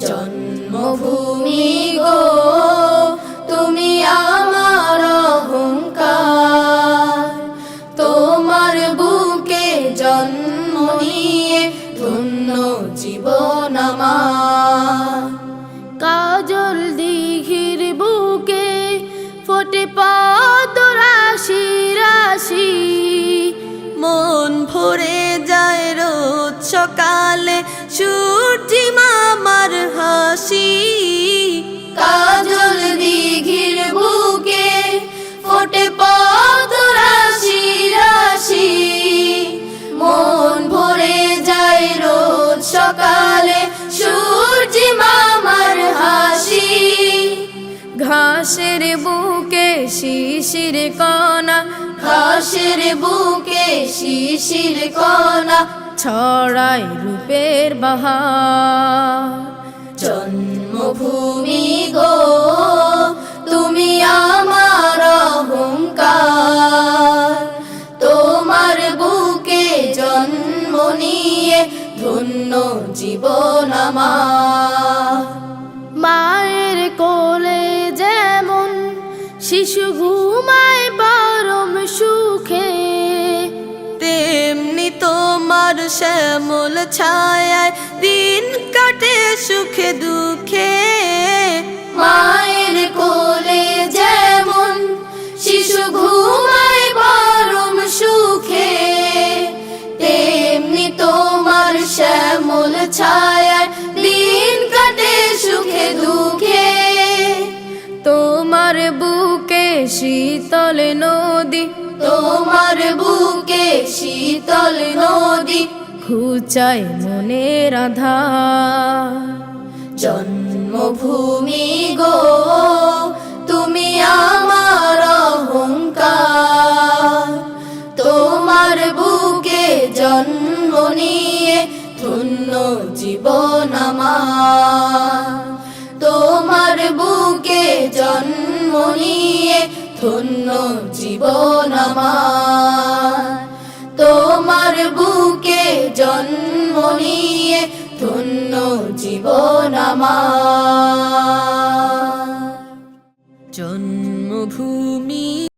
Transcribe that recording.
জন্মভূমি গো তুমি আমার অহংকার, তোমার বুকে জন্ম নিয়ে ধন্য জীবন আমার। কাজল দিঘির বুকে ফোটে পদ্ম রাশি রাশি, মন ভরে যায় রোজ সকালে সূর্যি মামার হাসি। কাজল দিঘির বুকে ফোটে পদ্ম রাশি রাশি, মন ভরে যায় রোজ সকালে সূর্যি মামার হাসি। ঘাসের বুকে শিশির কণা, ঘাসের বুকে শিশির কণা ছড়ায় রূপের বাহার। জন্মভূমি গো তুমি আমার অহংকার, তোমার বুকে জন্ম নিয়ে ধন্য জীবন আমার। মায়ের কোলে যেমন শিশু ঘুমায় পরম সুখে, তেমনি তোমার শ্যামল ছায়ায় দিন কাটে সুখে দুঃখে। মায়ের কোলে যেমন শিশু ঘুমায় পরম সুখে, তেমনি তোমার শ্যামল ছায়ায় দিন কাটে সুখে দুঃখে। তোমার বুকে শীতল নদী, তোমার বুকে শীতল নদী ঘুচায় মনের আধার। জন্মভূমি গো তুমি আমার অহংকার, তোমার বুকে জন্ম নিয়ে ধন্য জীবন আমার। তোমার বুকে জন্ম নিয়ে ধন্য জীবন আমার। তোমার বুকে জন্ম নিয়ে ধন্য জীবন আমার। জন্মভূমি